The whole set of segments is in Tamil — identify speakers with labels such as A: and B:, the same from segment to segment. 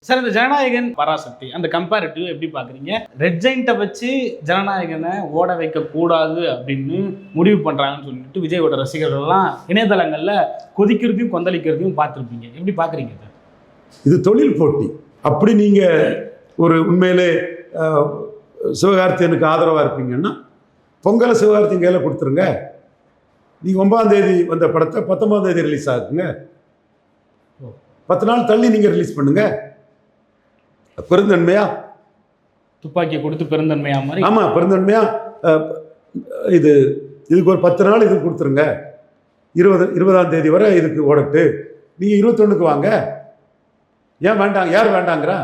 A: சார், இந்த ஜனநாயகன் பராசக்தி அந்த கம்பேரிட்டிவ் எப்படி பாக்குறீங்க? ரெட் ஜெயிண்ட்டை வச்சு ஜனநாயகனை ஓட வைக்க கூடாது அப்படின்னு முடிவு பண்றாங்கன்னு சொல்லிட்டு விஜயோட ரசிகர்கள்லாம் இணையதளங்கள்ல கொதிக்கிறதையும் கொந்தளிக்கிறதையும் பார்த்துருப்பீங்க. எப்படி பாக்குறீங்க சார்?
B: இது தொழில் போட்டி. அப்படி நீங்க ஒரு உண்மையிலே சிவகார்த்தியனுக்கு ஆதரவா இருப்பீங்கன்னா பொங்கலை சிவகார்த்தியன் கையில் கொடுத்துருங்க. நீங்கள் 9ஆம் தேதி வந்த படத்தை 19ஆம் தேதி ரிலீஸ் ஆகுங்க. 10 நாள் தள்ளி நீங்கள் ரிலீஸ் பண்ணுங்க. பெருந்தன்மையா
A: துப்பாக்கியை கொடுத்து பெருந்தன்மையா மாதிரி?
B: ஆமாம், பெருந்தன்மையா. இதுக்கு ஒரு 10 நாள் இதுக்கு கொடுத்துருங்க. 20ஆம் தேதி வரை இதுக்கு ஓடட்டு. நீங்கள் 21க்கு வாங்க. ஏன் வேண்டாங்க? யார் வேண்டாங்கிறா?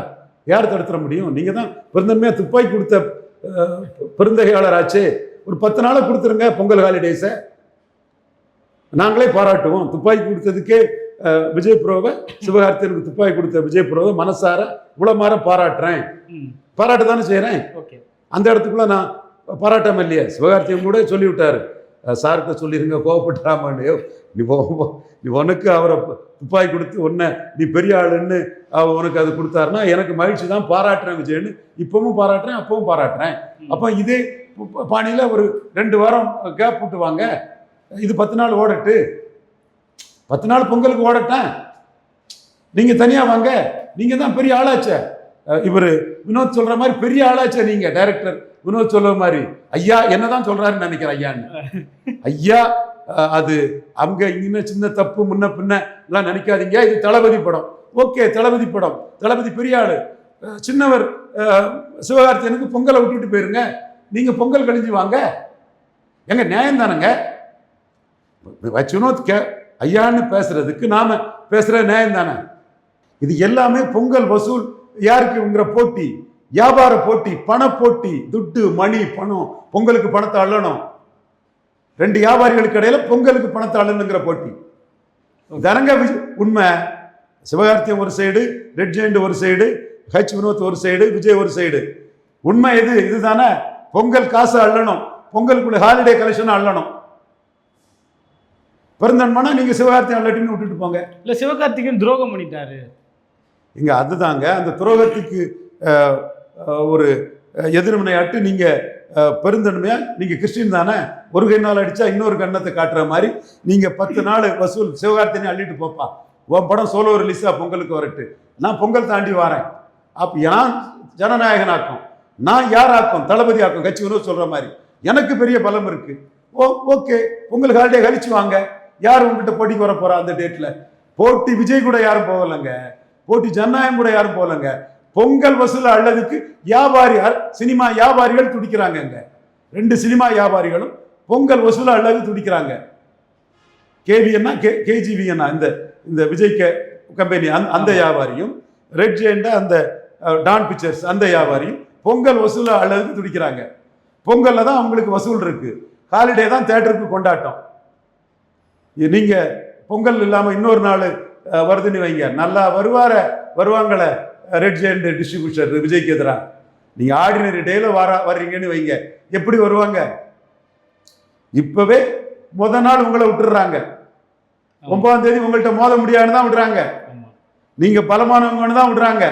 B: யார் தடுத்துட முடியும்? நீங்கள் தான் பெருந்தன்மையாக துப்பாக்கி கொடுத்த பெருந்தகையாளர் ஆச்சு. ஒரு 10 நாளை கொடுத்துருங்க. பொங்கல் ஹாலிடேஸை நாங்களே பாராட்டுவோம். துப்பாக்கி கொடுத்ததுக்கே விஜய் புரோவை, சிவகார்த்தியனுக்கு துப்பாக்கி கொடுத்த விஜய் புரோவை மனசார உளமாற பாராட்டுறேன். பாராட்ட தானே செய்கிறேன். அந்த இடத்துக்குள்ள நான் பாராட்டாம இல்லையா? சிவகார்த்தியன் கூட சொல்லிவிட்டாரு, சார்கிட்ட சொல்லிருங்க கோவப்பட்டுறாமன்னு. நீ உனக்கு அவரை துப்பாக்கி கொடுத்து உன்னை நீ பெரிய ஆளுன்னு உனக்கு அது கொடுத்தாருன்னா எனக்கு மகிழ்ச்சி தான், பாராட்டுறேன் விஜய்னு. இப்பவும் பாராட்டுறேன், அப்பவும் பாராட்டுறேன். அப்போ இதே பாணியில் ஒரு 2 வாரம் கேப் விட்டுவாங்க. இது 10 நாள் ஓடட்டு. 10 நாள் பொங்கலுக்கு ஓடட்டேன். நீங்க தனியா வாங்க. நீங்க தான் பெரிய ஆளாச்சே. இவர் வினோத் சொல்ற மாதிரி பெரிய ஆளாச்சே. நீங்க டைரக்டர் வினோத் சொல்ற மாதிரி ஐயா என்னதான் சொல்றாருன்னு நினைக்கிறேன். ஐயா அது அங்க இன்னும் சின்ன தப்பு முன்ன பின்ன எல்லாம் நினைக்காதீங்க. இது தளபதி படம். ஓகே, தளபதி படம். தளபதி பெரிய ஆளு. சின்னவர் சிவகார்த்தியனுக்கு பொங்கலை விட்டுட்டு போயிருங்க. நீங்க பொங்கல் கழிஞ்சு வாங்க. எங்க நியாயம் தானங்க? வினோத் ஐயான்னு பேசுறதுக்கு நாம பேசுற நியாயம் தானே? இது எல்லாமே பொங்கல் வசூல் யாருக்குங்கிற போட்டி, வியாபார போட்டி, பண போட்டி. துட்டு, மணி, பணம். பொங்கலுக்கு பணத்தை அள்ளணும். 2 வியாபாரிகளுக்கு இடையில பொங்கலுக்கு பணத்தை அள்ளணுங்கிற போட்டி. தனங்க உண்மை. சிவகார்த்தியம் ஒரு சைடு, ரெட் ஜெயண்ட் ஒரு சைடு, வினோத் ஒரு சைடு, விஜய் ஒரு சைடு. உண்மை இதுதானே? பொங்கல் காசு அள்ளணும், பொங்கலுக்குள்ள ஹாலிடே கலெக்ஷன் அள்ளணும். பெருந்தன்மனா நீங்க சிவகார்த்திகேயன் அல்லாட்டின்னு விட்டுட்டு போங்க.
A: இல்ல, சிவகார்த்திகேயன் துரோகம் பண்ணிட்டாரு
B: இங்க. அதுதாங்க அந்த துரோகத்துக்கு ஒரு எதிர்வினையாட்டு. நீங்க பெருந்தன்மையா நீங்க கிறிஸ்டின் தானே, ஒரு கைநாள் அடிச்சா இன்னொரு கண்ணத்தை காட்டுற மாதிரி நீங்க 10 நாள் வசூல் சிவகார்த்திகேயனை அள்ளிட்டு போப்பா. உன் படம் சோலோ ரிலீஸா பொங்கலுக்கு வரட்டு. நான் பொங்கல் தாண்டி வரேன். அப்ப நான் ஜனநாயகன் ஆக்கும், நான் யார் ஆக்கும்? தளபதி ஆக்கும். கட்சி வினோத் சொல்ற மாதிரி எனக்கு பெரிய பலம் இருக்கு. ஓகே, பொங்கல் ஹாலிடே கழிச்சு வாங்க. யார் உங்ககிட்ட போட்டிக்கு வர போறா அந்த டேட்ல? போட்டி விஜய் கூட யாரும் போகலங்க. போட்டி ஜனநாயகம் கூட யாரும் போகலங்க. பொங்கல் வசூல் அல்லதுக்கு சினிமா வியாபாரிகள் துடிக்கிறாங்க. 2 சினிமா வியாபாரிகளும் பொங்கல் வசூல் அல்லது துடிக்கிறாங்க. கேவிஎன்னா கேஜிவிஎன்னா இந்த விஜய் கம்பெனி அந்த வியாபாரியும், ரெட் ஜெயண்ட் அந்த டான் பிக்சர்ஸ் அந்த வியாபாரியும் பொங்கல் வசூல் அல்லது துடிக்கிறாங்க. பொங்கல்ல தான் அவங்களுக்கு வசூல் இருக்கு. ஹாலிடே தான் தியேட்டருக்கு கொண்டாட்டம். நீங்க பொங்கல் இல்லாம இன்னொரு நாள் வருதுன்னு வைங்க, நல்லா வருவாங்களே ரெட் ஜெயண்ட் டிஸ்ட்ரிபியூட்டர் விஜய்க்கு எதிராக. நீங்க ஆர்டினரி டேல வர்றீங்கன்னு வைங்க, எப்படி வருவாங்க? இப்பவே முத நாள் உங்களை விட்டுறாங்க. 9ஆம் தேதி உங்கள்கிட்ட மோத முடியாதுன்னு தான் விடுறாங்க. நீங்க பலமானவங்கன்னு தான் விடுறாங்க.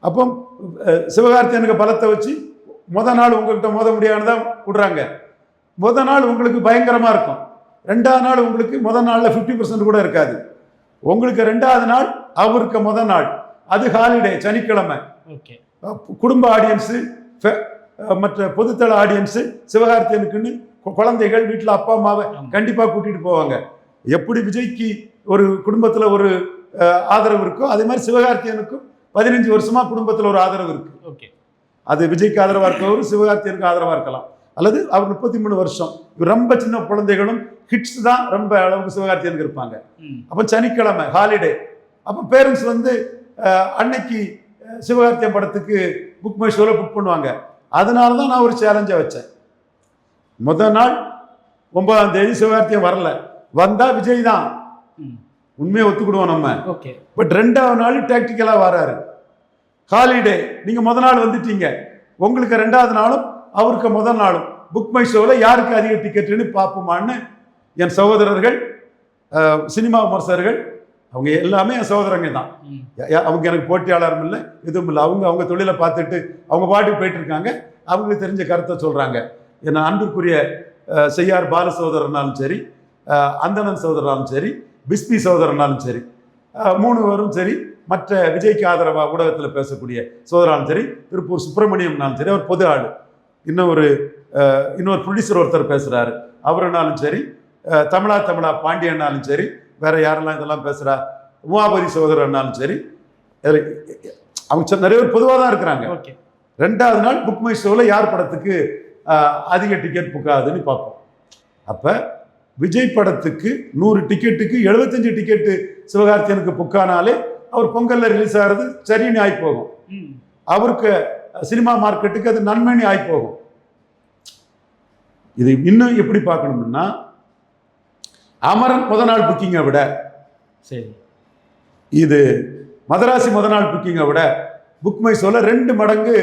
B: அப்போ சிவகார்த்தியனுக்கு பலத்தை வச்சு முத நாள் உங்கள்கிட்ட மோத முடியாதுன்னு தான் விடுறாங்க. முத நாள் உங்களுக்கு பயங்கரமா இருக்கும். 2ஆவது நாள் உங்களுக்கு முத நாள்ல 50% கூட இருக்காது. உங்களுக்கு 2ஆவது நாள் அவருக்கு முத நாள். அது ஹாலிடே, சனிக்கிழமை. குடும்ப ஆடியன்ஸ், மற்ற பொதுத்தள ஆடியன்ஸ் சிவகார்த்தியனுக்குன்னு குழந்தைகள் வீட்டில் அப்பா அம்மாவை கண்டிப்பா கூட்டிட்டு போவாங்க. எப்படி விஜய்க்கு ஒரு குடும்பத்துல ஒரு ஆதரவு இருக்கோ அதே மாதிரி சிவகார்த்தியனுக்கும் 15 வருஷமா குடும்பத்துல ஒரு ஆதரவு இருக்கு. அது விஜய்க்கு ஆதரவா இருக்கவர், சிவகார்த்தியனுக்கு ஆதரவா இருக்கலாம். அல்லது அவர் 33 வருஷம். ரொம்ப சின்ன குழந்தைகளும் ஹிட்ஸ் தான் ரொம்ப அளவுக்கு சிவகார்த்தியனுக்கு இருப்பாங்க. அப்போ சனிக்கிழமை ஹாலிடே. அப்போ பேரண்ட்ஸ் அன்னைக்கு சிவகார்த்தியன் படத்துக்கு புக் மை ஷோல புக் பண்ணுவாங்க. அதனால தான் நான் ஒரு சேலஞ்சை வச்சேன். முதல் நாள் 9ஆம் தேதி சிவகார்த்தியன் வரல, வந்தா விஜய் தான். உண்மையை ஒத்துக்கிடுவோம் நம்ம. பட் 2ஆவது நாள் டாக்டிக்கலா வராரு. ஹாலிடே நீங்க முதல் நாள் வந்துட்டீங்க, உங்களுக்கு 2ஆவது நாளும் அவருக்கு முதல் நாளும் புக் மை ஷோவில் யாருக்கு அதிக டிக்கெட்டுன்னு பார்ப்போமான்னு என் சகோதரர்கள் சினிமா விமர்சகர்கள் அவங்க எல்லாமே என் சகோதரங்க தான். அவங்க எனக்கு போட்டியாளரும் இல்லை, எதுவும் இல்லை. அவங்க தொழிலை பார்த்துட்டு அவங்க பாட்டுக்கு போயிட்டு இருக்காங்க. அவங்களுக்கு தெரிஞ்ச கருத்தை சொல்கிறாங்க. என்ன அன்பிற்குரிய செய்யார் பால சகோதரனாலும் சரி, அந்தணன் சகோதரனாலும் சரி, பிஸ்பி சகோதரனாலும் சரி, 3 பேரும் சரி, மற்ற விஜய்க்கு ஆதரவாக ஊடகத்தில் பேசக்கூடிய சகோதரனாலும் சரி, திருப்பூர் சுப்பிரமணியம்னாலும் சரி, அவர் பொது ஆள். இன்னொரு ப்ரொடியூசர் ஒருத்தர் பேசுகிறாரு, அவருனாலும் சரி, தமிழா பாண்டியன்னாலும் சரி, வேற யாரெல்லாம் இதெல்லாம் பேசுகிறா, உமாபதி சகோதரன்னாலும் சரி, அவங்க நிறைய பேர் பொதுவாக தான் இருக்கிறாங்க. 2வது நாள் புக் மை ஷோவில் யார் படத்துக்கு அதிக டிக்கெட் புக்காதுன்னு பார்ப்போம். அப்போ விஜய் படத்துக்கு 100 டிக்கெட்டுக்கு 75 டிக்கெட்டு சிவகார்த்தியனுக்கு புக்கானாலே அவர் பொங்கலில் ரிலீஸ் ஆகிறது சரின்னு ஆகி போகும். அவருக்கு சினிமா மார்க்கெட்டுக்கு அது நன்மைன்னு ஆகி போகும். இது இன்னும் எப்படி பார்க்கணும்னா, அமரன் முதல் நாள் புக்கிங்கை விட
A: சரி, இது
B: மதராசி முதல் நாள் புக்கிங்கை விட புக் மை ஷோல 2 மடங்கு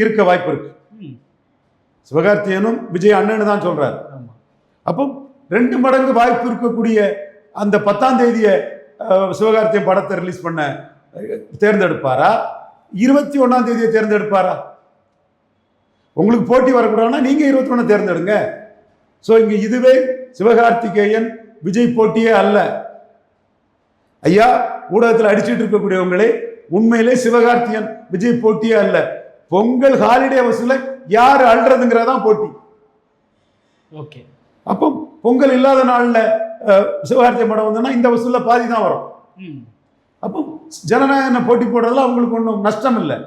B: இருக்க வாய்ப்பு இருக்கு. சிவகார்த்தியனும் விஜய் அண்ணன் தான் சொல்றாரு. அப்போ 2 மடங்கு வாய்ப்பு இருக்கக்கூடிய அந்த 10ஆம் தேதியை சிவகார்த்தியன் படத்தை ரிலீஸ் பண்ண தேர்ந்தெடுப்பாரா, 21ஆம் தேதியை தேர்ந்தெடுப்பாரா? உங்களுக்கு போட்டி வரக்கூடாதுன்னா நீங்க 21 தேர்ந்தெடுங்க. ஸோ இங்க இதுவே சிவகார்த்திகேயன் விஜய் போட்டியே அல்ல. ஐயா, ஊடகத்தில் அடிச்சுட்டு இருக்கக்கூடியவங்களே, உண்மையிலே சிவகார்த்தியன் விஜய் போட்டியே அல்ல. பொங்கல் ஹாலிடே வசூல யார் அல்றதுங்கிறதான் போட்டி.
A: ஓகே,
B: அப்போ பொங்கல் இல்லாத நாளில் சிவகார்த்தியன் படம் வந்தோன்னா இந்த வசூலில் பாதி தான் வரும். அப்போ ஜனநாயகனை போட்டி போடுறதுல அவங்களுக்கு ஒன்றும் நஷ்டம் இல்லை.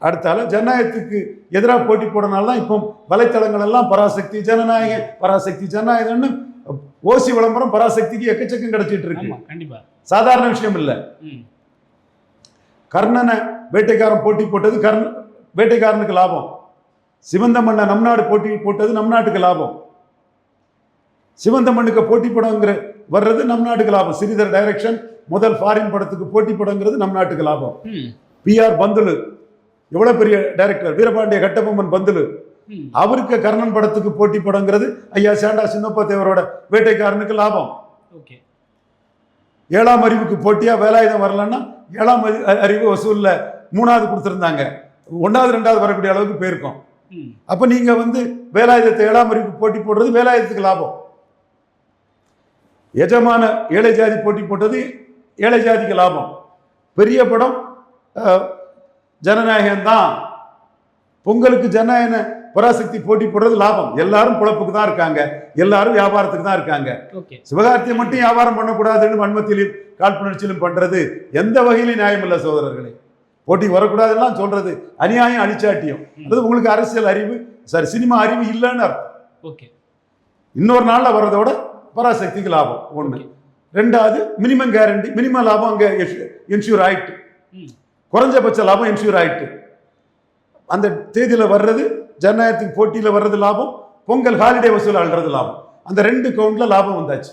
B: அடுத்தால ஜனநாயகத்துக்கு எதிராக போட்டி போடுறதுனால தான் இப்போ வலைத்தளங்கள் எல்லாம் பராசக்தி ஜனநாயகம், பராசக்தி ஜனநாயகம்னு ஓசி விளம்பரம் பராசக்திக்கு எக்கச்சக்கம் கிடைச்சிட்டு இருக்கு.
A: கண்டிப்பா
B: சாதாரண விஷயம் இல்லை. கர்ணனை வேட்டைக்காரன் போட்டி போட்டது வேட்டைக்காரனுக்கு லாபம். சிவந்த மண்ணை நம் நாடு போட்டி போட்டது நம் நாட்டுக்கு லாபம். சிவந்த மண்ணுக்கு போட்டி படங்கிற வர்றது நம் நாட்டுக்கு லாபம். ஸ்ரீதர் டைரக்ஷன் முதல் ஃபாரின் படத்துக்கு போட்டி படங்கிறது நம் நாட்டுக்கு லாபம். PR பந்துலு எவ்வளவு பெரிய டைரக்டர், வீரபாண்டிய கட்டபொம்மன் பந்துலு, அவருக்கு கர்ணன் படத்துக்கு போட்டி படங்கிறது ஐயா சாண்டா சின்னப்பா தேவரோட வேட்டைக்காரனுக்கு லாபம். 7ஆம் அறிவுக்கு போட்டியா வேலாயுதம் வரலன்னா 7ஆம் அறிவு வசூல்ல 3வது கொடுத்துருந்தாங்க, 1வது 2வது வரக்கூடிய அளவுக்கு போயிருக்கும். அப்ப நீங்க வேலாயுதத்தை 7ஆம் அறிவுக்கு போட்டி போடுறது வேலாயுதத்துக்கு லாபம். எஜமான ஏழை ஜாதி போட்டி போட்டது ஏழை ஜாதிக்கு லாபம். பெரிய படம் ஜனநாயகம் தான். பொங்கலுக்கு ஜனநாயக பராசக்தி போட்டி போடுறது லாபம். எல்லாரும் பொழப்புக்கு தான் இருக்காங்க, எல்லாரும் வியாபாரத்துக்கு தான் இருக்காங்க. சிவகார்த்தியை மட்டும் வியாபாரம் பண்ணக்கூடாதுன்னு வன்மத்திலும் காழ்ப்புணர்ச்சியிலும் பண்றது எந்த வகையிலும் நியாயம் இல்லை சகோதரர்களே. போட்டி வரக்கூடாதுலாம் சொல்றது அநியாயம், அழிச்சாட்டியம். அது உங்களுக்கு அரசியல் அறிவு, சாரி சினிமா அறிவு இல்லைன்னு அர்த்தம். இன்னொரு நாளில் வர்றதோட பராசக்திக்கு லாபம் 1. 2வது மினிமம் கேரண்டி, மினிமம் லாபம் அங்கே என்ஷூர் ஆயிட்டு, குறைஞ்சபட்ச லாபம் என்ஷூர் ஆயிட்டு. அந்த தேதியில் வர்றது ஜனநாயகத்துக்கு போட்டியில் வர்றது லாபம், பொங்கல் ஹாலிடே வசூல் ஆள்றது லாபம். அந்த 2 கவுண்ட்ல லாபம் வந்தாச்சு.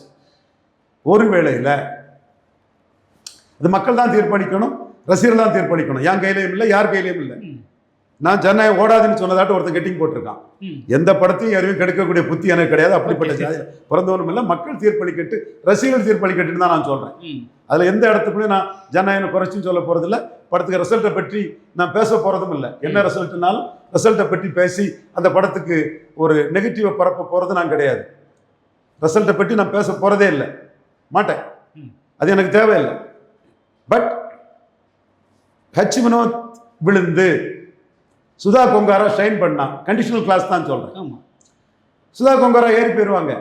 B: ஒரு வேளையில் அது மக்கள் தான் தீர்ப்பளிக்கணும், ரசிகர்கள் தான் தீர்ப்பளிக்கணும். என் கையிலையும் இல்லை, யார் கையிலையும் இல்லை. நான் ஜனநாயகம் ஓடாதுன்னு சொன்னதாட்டு ஒருத்தன் கெட்டிங் போட்டிருக்கான். எந்த படத்தையும் யாரையும் கெடுக்கக்கூடிய புத்தி எனக்கு கிடையாது. அப்படிப்பட்ட பிறந்தவனும் இல்லை. மக்கள் தீர்ப்பளிக்கட்டு, ரசிகர்கள் தீர்ப்பளிக்கட்டுன்னு தான் நான் சொல்றேன். அதுல எந்த இடத்துக்குள்ளே நான் ஜனநாயகம் குறைச்சின்னு சொல்ல போறதில்லை. படத்துக்கு ரிசல்ட்டை பற்றி நான் பேச போறதும் இல்லை. என்ன ரிசல்ட்னாலும் ரிசல்ட்டை பற்றி பேசி அந்த படத்துக்கு ஒரு நெகட்டிவை பரப்ப போறது நான் கிடையாது. ரிசல்ட்டை பற்றி நான் பேச போறதே இல்லை, மாட்டேன். அது எனக்கு தேவையில்லை. பட் ஹச் வினோத் விழுந்து சுதா கொங்காரா ஷைன் பண்ணா, கண்டிஷனல் கிளாஸ் தான் சொல்றேன். சுதா கொங்காரா ஏறி போயிடுவாங்க.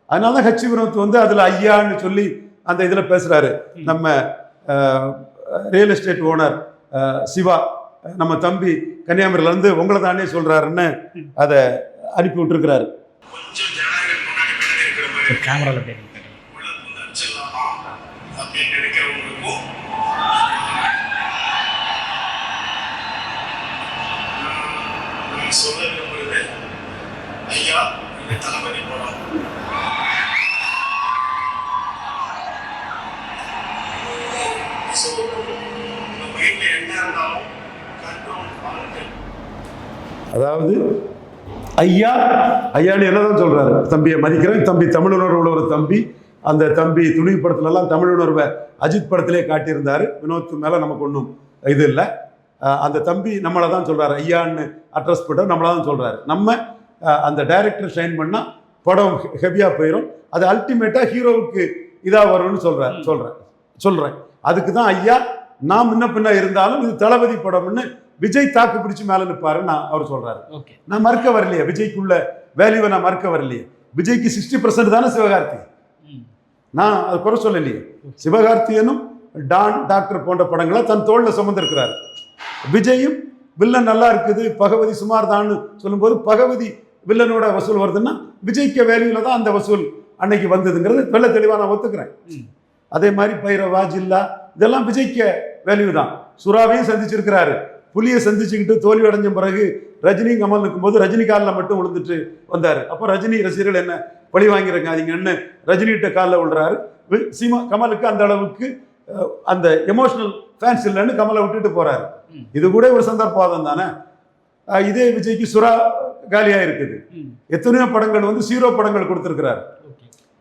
B: அதனால தான் ஹச் வினோத் அதுல ஐயான்னு சொல்லி அந்த இதுல பேசுறாரு. நம்ம ரியல் எஸ்டேட் ஓனர் சிவா, நம்ம தம்பி கன்னியாகுமரியில இருந்து உங்களை தானே சொல்றாருன்னு அதை அனுப்பி விட்டுருக்கிறாரு.
A: கேமரால
C: ஐயா தளபதி படம்
B: அதாவது ஐயா ஐயான்னு என்னதான் சொல்றாரு, தம்பியை மதிக்கிறேன், தம்பி தமிழுணர்வு உள்ள ஒரு தம்பி, அந்த தம்பி துணிவு படத்துலலாம் தமிழ் உணர்வை அஜித் படத்திலே காட்டியிருந்தார். வினோத் மேலே நமக்கு ஒன்றும் இது இல்லை. அந்த தம்பி நம்மளை தான் சொல்கிறாரு, ஐயான்னு அட்ரஸ் பண்ணுற நம்மளை தான் சொல்கிறாரு. நம்ம அந்த டைரக்டர் ஷைன் பண்ணால் படம் ஹெவியாக போயிடும், அது அல்டிமேட்டாக ஹீரோவுக்கு இதாக வரும்னு சொல்கிறேன். அதுக்கு தான் ஐயா நான் முன்ன பின்ன இருந்தாலும் இது தளபதி படம்னு விஜய் தாக்கு பிடிச்சி மேலே நிற்பாருன்னு அவர் சொல்கிறாரு. நான் மறுக்க வரலையே, விஜய்க்குள்ள வேல்யூவை நான் மறுக்க வரலையே. விஜய்க்கு 60% தானே சிவகார்த்தி, நான் அது குறை சொல்லலையே. சிவகார்த்தியனும் டான், டாக்டர் போன்ற படங்களை தன் தோளில் சுமந்திருக்கிறார். விஜயும் வில்லன் நல்லா இருக்குது, பகவதி சுமார் தான் சொல்லும்போது பகவதி வில்லனோட வசூல் வருதுன்னா விஜய்க்கு வேல்யூல தான் அந்த வசூல் அன்னைக்கு வந்ததுங்கிறது வெள்ள தெளிவாக நான் ஒத்துக்கிறேன். அதே மாதிரி பைரவா, ஜில்லா இதெல்லாம் விஜய்க்கு வேல்யூ தான். சுறாவையும் சந்திச்சிருக்கிறாரு, புலியை சந்திச்சுக்கிட்டு தோல்வி அடைஞ்ச பிறகு ரஜினி கமல் இருக்கும்போது ரஜினி காலில் மட்டும் விழுந்துட்டு வந்தார். அப்போ ரஜினி ரசிகர்கள் என்ன பழி வாங்கியிருக்காதீங்கன்னு ரஜினிகிட்ட காலில் விழுறாரு. கமலுக்கு அந்த அளவுக்கு அந்த எமோஷனல் ஃபேன்ஸ் இல்லைன்னு கமலை விட்டுட்டு போறாரு. இது கூட ஒரு சந்தர்ப்பவாதம் தானே. இதே விஜய்க்கு சுறா காலியாக இருக்குது. எத்தனையோ படங்கள் வந்து 0 படங்கள் கொடுத்துருக்கிறார்.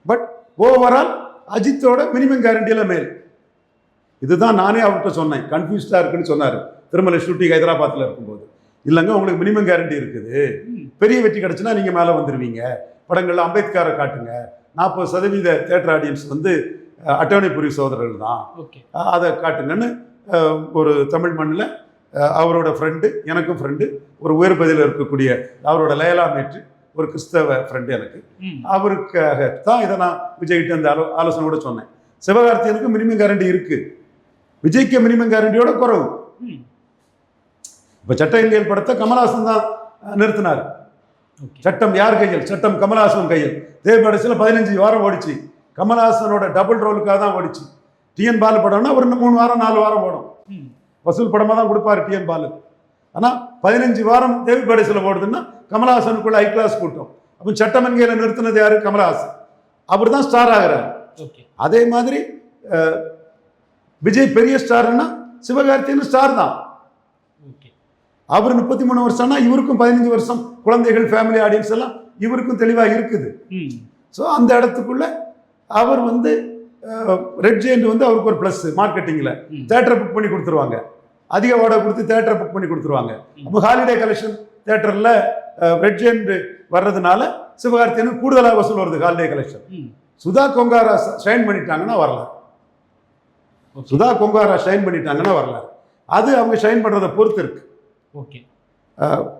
B: பட் ஓவரால் அஜித்தோட மினிமம் கேரண்டியில மேல். இதுதான் நானே அவர்கிட்ட சொன்னேன், கன்ஃபியூஸ்டாக இருக்குன்னு சொன்னார் திருமலை ஷூட்டிங் ஹைதராபாத்தில் இருக்கும்போது. இல்லைங்க உங்களுக்கு மினிமம் கேரண்டி இருக்குது, பெரிய வெற்றி கிடச்சுன்னா நீங்கள் மேலே வந்துடுவீங்க. படங்களில் அம்பேத்கரை காட்டுங்க, 40% தியேட்டர் ஆடியன்ஸ் வந்து அட்டவணைப்புரி சோதரர்கள் தான், அதை காட்டுங்கன்னு ஒரு தமிழ் மண்ணில் அவரோட ஃப்ரெண்டு, எனக்கும் ஃப்ரெண்டு, ஒரு உயர் பகுதியில் இருக்கக்கூடிய அவரோட லேலா மேற்று ஒரு கிறிஸ்தவ ஃப்ரெண்டு எனக்கு, அவருக்காக தான் இதை நான் விஜய்கிட்ட அந்த ஆலோசனை கூட சொன்னேன். சிவகார்த்தியனுக்கு மினிமம் கேரண்டி இருக்கு, விஜய்க்கு மினிமம் கேரண்டியோட குறவு. இப்போ சட்டம் கையில் படத்தை கமல்ஹாசன் தான் நிறுத்தினார். சட்டம் யார் கையில்? சட்டம் கமல்ஹாசன் கையில். தேவபடத்தில் 15 வாரம் ஓடிச்சு, கமல்ஹாசனோட டபுள் ரோலுக்காக தான் ஓடிச்சு. டிஎன் பாலு படம்னா ஒரு 3 வாரம் 4 வாரம் ஓடும், வசூல் படமாக தான் கொடுப்பாரு டிஎன் பாலு. ஆனால் 15 வாரம் தேவபடத்தில் ஓடுதுன்னா கமல்ஹாசனுக்குள்ள ஹை கிளாஸ் கூட்டம். அப்போ சட்டம் என்கையில் நிறுத்தினது யாரு? கமல்ஹாசன். அவர் தான் ஸ்டார் ஆகிறார். அதே மாதிரி விஜய் பெரிய ஸ்டார்னா சிவகார்த்தியன் ஸ்டார் தான். அவர் 33 வருஷம்னா இவருக்கும் 15 வருஷம் குழந்தைகள், ஃபேமிலி ஆடியன்ஸ் எல்லாம் இவருக்கும் தெளிவாக இருக்குது. ஸோ அந்த இடத்துக்குள்ள அவர் வந்து ரெட் ஜெயண்ட் வந்து அவருக்கு ஒரு ப்ளஸ் மார்க்கெட்டிங்கில். தேட்டரை புக் பண்ணி கொடுத்துருவாங்க, அதிக வாடகை கொடுத்து தேட்டரை புக் பண்ணி கொடுத்துருவாங்க. அப்போ ஹாலிடே கலெக்ஷன் தேட்டரில் ரெட் ஜெயண்ட் வர்றதுனால சிவகார்த்தியனுக்கு கூடுதலாக வசூல் வருது holiday collection. Sudha Kongara shine பண்ணிட்டாங்கன்னா வரலாம், சுதா கொங்காரா ஷைன் பண்ணிட்டாங்கன்னா வரலாம். அது அவங்க ஷைன் பண்ணுறதை பொறுத்து இருக்கு.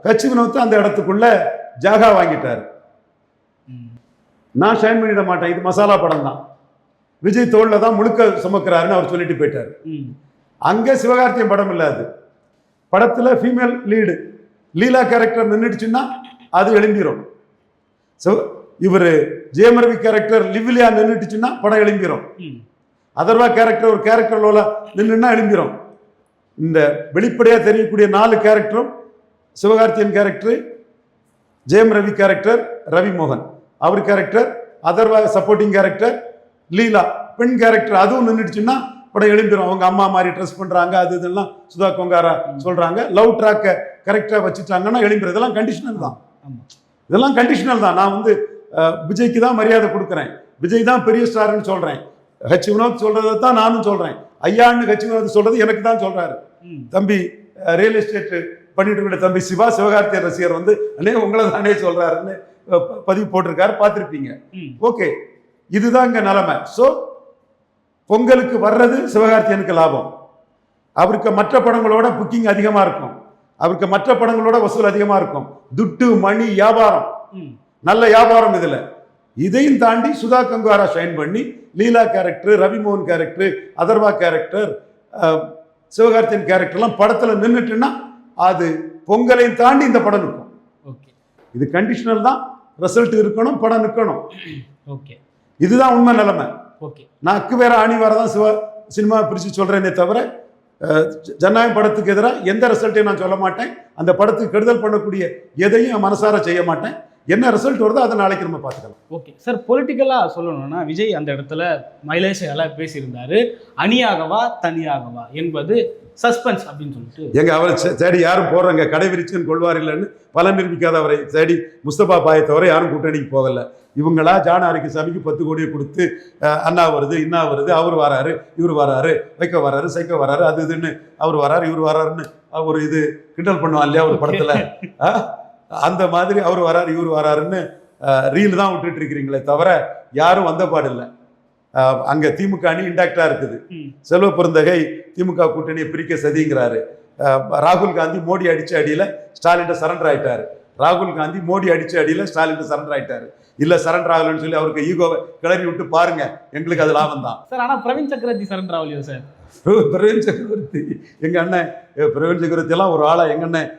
B: கட்சி வினோத்து அந்த இடத்துக்குள்ள ஜாகா வாங்கிட்டாரு. நான் ஷைன் பண்ணிட மாட்டேன், இது மசாலா படம் தான், விஜய் தோல்ல தான் முழுக்க சுமக்கிறாருன்னு அவர் சொல்லிட்டு போயிட்டாரு. அங்கே சிவகார்த்தியன் படம் இல்லாது, படத்துல ஃபீமேல் லீடு லீலா கேரக்டர் நின்றுடுச்சுன்னா அது எழும்பிடும். இவர் ஜெயம் ரவி கேரக்டர் லிவ்லியா நின்றுட்டுச்சுன்னா படம் எழும்பிடும். அதர்வா கேரக்டர் ஒரு கேரக்டர் லோல நின்றுன்னா எழும்பிடும். இந்த வெளிப்படையாக தெரியக்கூடிய 4 கேரக்டரும் சிவகார்த்தியன் கேரக்டர், ஜெயம் ரவி கேரக்டர், ரவி மோகன் அவர் கேரக்டர், அதர்வா சப்போர்ட்டிங் கேரக்டர், லீலா பெண் கேரக்டர், அதுவும் நின்றுடுச்சுன்னா படம் எழும்பிடும். அவங்க அம்மா மாதிரி ட்ரெஸ் பண்ணுறாங்க, அது இதெல்லாம் சுதா கொங்காரா சொல்கிறாங்க, லவ் ட்ராக்கை கரெக்டாக வச்சுட்டாங்கன்னா எழும்பிடும். இதெல்லாம் கண்டிஷனல் தான், இதெல்லாம் கண்டிஷனல் தான். நான் வந்து விஜய்க்கு தான் மரியாதை கொடுக்குறேன், விஜய் தான் பெரிய ஸ்டார்னு சொல்கிறேன். ஹச் வினோத் சொல்கிறத தான் நானும் சொல்கிறேன். ஐயான்னு ஹச் வினோத் சொல்கிறது எனக்கு தான் சொல்கிறாரு. தம்பி ரியல் எஸ்டேட் பண்ணிட்டு இருக்கிற தம்பி சிவா சிவகார்த்திய ரசிகர் வந்து அண்ணே உங்களை தானே சொல்கிறாருன்னு பதிவு போட்டிருக்காரு, பார்த்துருப்பீங்க. ஓகே, இதுதான் இங்கே நிலைமை. ஸோ பொங்கலுக்கு வர்றது சிவகார்த்தியனுக்கு லாபம். அவருக்கு மற்ற படங்களோட புக்கிங் அதிகமாக இருக்கும், அவருக்கு மற்ற படங்களோட வசூல் அதிகமாக இருக்கும். துட்டு, மணி, வியாபாரம், நல்ல வியாபாரம். இதில் இதையும் தாண்டி சுதா கங்காரா ஷைன் பண்ணி Leela character, Ravi Mohan character, Atharvaa character, Sivakarthikeyan கேரக்டர்லாம் படத்தில் நின்றுட்டுன்னா அது பொங்கலையும் தாண்டி இந்த படம் நிற்கும். இது கண்டிஷனல் தான், ரிசல்ட் இருக்கணும், படம் நிற்கணும். இதுதான் உண்மை நிலைமை. நான் அக்கு வேற ஆணி வேற தான் சினிமா பிரித்து சொல்கிறேனே தவிர ஜனநாயகம் படத்துக்கு எதிராக எந்த ரிசல்ட்டையும் நான் சொல்ல மாட்டேன். அந்த படத்துக்கு கெடுதல் பண்ணக்கூடிய எதையும் மனசார செய்ய மாட்டேன். என்ன ரிசல்ட் வருதோ அதை நாளைக்கு நம்ம பார்த்துக்கலாம்.
A: ஓகே சார், பொலிட்டிக்கலாக சொல்லணும்னா விஜய் அந்த இடத்துல மைலேஷால பேசியிருந்தாரு, அணியாகவா தனியாகவா என்பது சஸ்பென்ஸ் அப்படின்னு சொல்லிட்டு.
B: எங்க அவரை தேடி யாரும் போறாங்க, கடை விரிச்சுன்னு கொள்வார் இல்லைன்னு பலன் நிரூபிக்காத அவரை தேடி முஸ்தபா பாயை தவிர யாரும் கூட்டணிக்கு போகல. இவங்களா ஜான் ஆரோக்கியசாமிக்கு 10 கோடியை கொடுத்து அண்ணா வருது, இன்னா வருது, அவர் வராரு, இவர் வராரு, வைக்க வராரு, சைக்க வராரு, அது இதுன்னு அவர் வராரு, இவர் வராருன்னு ஒரு இது கிண்டல் பண்ணுவான் இல்லையா ஒரு படத்துல, அந்த மாதிரி அவர் வராரு, இவர் வராருன்னு ரீல் தான் விட்டுட்டு இருக்கிறீங்களே தவிர யாரும் வந்த பாடு இல்லை. அங்க திமுக அணி இன்டாக்டா இருக்குது. செல்வ பெருந்தகை திமுக கூட்டணியை பிரிக்க சதிங்கிறாரு. ராகுல் காந்தி மோடி அடிச்ச அடியில ஸ்டாலின் சரண்டர் ஆயிட்டாரு. ராகுல் காந்தி மோடி அடிச்ச அடியில ஸ்டாலின் சரண்டர் ஆயிட்டாரு. இல்ல சரண்டர் ஆகலன்னு சொல்லி அவருக்கு ஈகோவை கிளறி விட்டு பாருங்க, எங்களுக்கு அது லாபம் தான்
A: சார். ஆனா பிரவீன் சக்கரவர்த்தி சரண்டர் ஆகலையோ சார்?
B: பிரவீன் சக்கரவர்த்தி எங்க அண்ணன், பிரவீன் சக்கரவர்த்தி எல்லாம் ஒரு ஆளா. எங்க அண்ணன்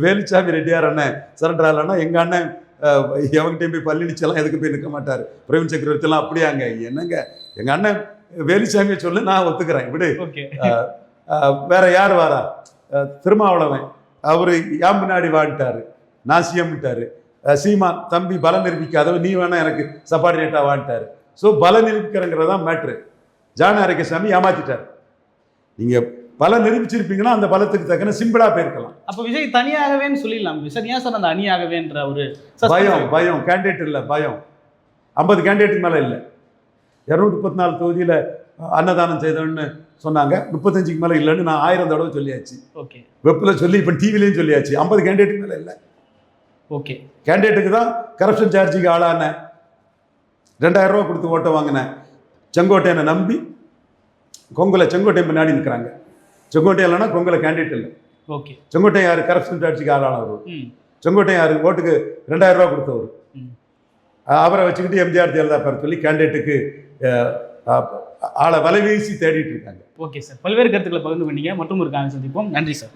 B: வேலுச்சாமி ரெட்டியார் அண்ணன் சரண்டர் ஆகலன்னா எங்க அண்ணன் எவங்கிட்டையும் போய் பள்ளிச்செல்லாம் எதுக்கு போய் நிற்க மாட்டார். பிரவீன் சக்கரவர்த்தி எல்லாம் அப்படியாங்க. என்னங்க எங்க அண்ணன் வேலுச்சாமியை சொல்லு, நான் ஒத்துக்கிறேன், விடு. வேற யார் வாரா? திருமாவளவன் அவரு யாம் பின்னாடி வான்ட்டாரு, நான் சிஎம்ட்டாரு. சீமான் தம்பி பலம் நிரூபிக்காதவன், நீ வேணா எனக்கு சப்பார்டினேட்டா வான்ட்டாரு. ஸோ பலம் நிரூபிக்கிறங்கிறதான் மேட்ரு. ஜான் ஆரோக்கியசாமி ஏமாத்திட்டார். நீங்க பலம் நிரூபிச்சிருப்பீங்கன்னா அந்த பலத்துக்கு தக்கன சிம்பிளா போயிருக்கலாம்.
A: அப்ப விஜய் தனியாகவேன்னு சொல்லிடலாம் சார். ஏன் சார் அந்த அணியாகவேன்ற ஒரு
B: பயம் கேண்டிடேட் இல்லை, பயம் 50 கேண்டிடேட்டுக்கு மேல இல்லை. 234 தொகுதியில அன்னதானம் செய்தோன்னு சொன்னாங்க, 35க்கு மேல இல்லைன்னு நான் 1000 தடவை சொல்லியாச்சு. வெப்பில் சொல்லி இப்போ டிவிலையும் சொல்லியாச்சு. 50 கேண்டிடேட்டுக்கு மேல இல்லை. கேண்டிடேட்டுக்கு தான் கரப்ஷன் சார்ஜுக்கு ஆளான 2000 ரூபா கொடுத்து ஓட்ட வாங்கினேன். செங்கோட்டையனை நம்பி செங்கோட்டையன் பின்னாடி நிற்கிறாங்க. செங்கோட்டையன் இல்லைன்னா கொங்கலை கேண்டிடேட் இல்லை. செங்கோட்டையன் யாரு? கரப்ஷன் சார்ஜுக்கு ஆளானவர். செங்கோட்டையன் யாரு? ஓட்டுக்கு 2000 ரூபா கொடுத்தவர். அவரை வச்சுக்கிட்டு எம்ஜிஆர் ஜெயலலிதா பேர் சொல்லி கேண்டிடேட்டுக்கு ஆளை வலைவீசி தேடிட்டு இருக்காங்க.
A: ஓகே சார், பல்வேறு கருத்துக்களை பகிர்ந்து பண்ணீங்க. மற்றும் ஒரு காரணம் சந்திப்போம். நன்றி சார்.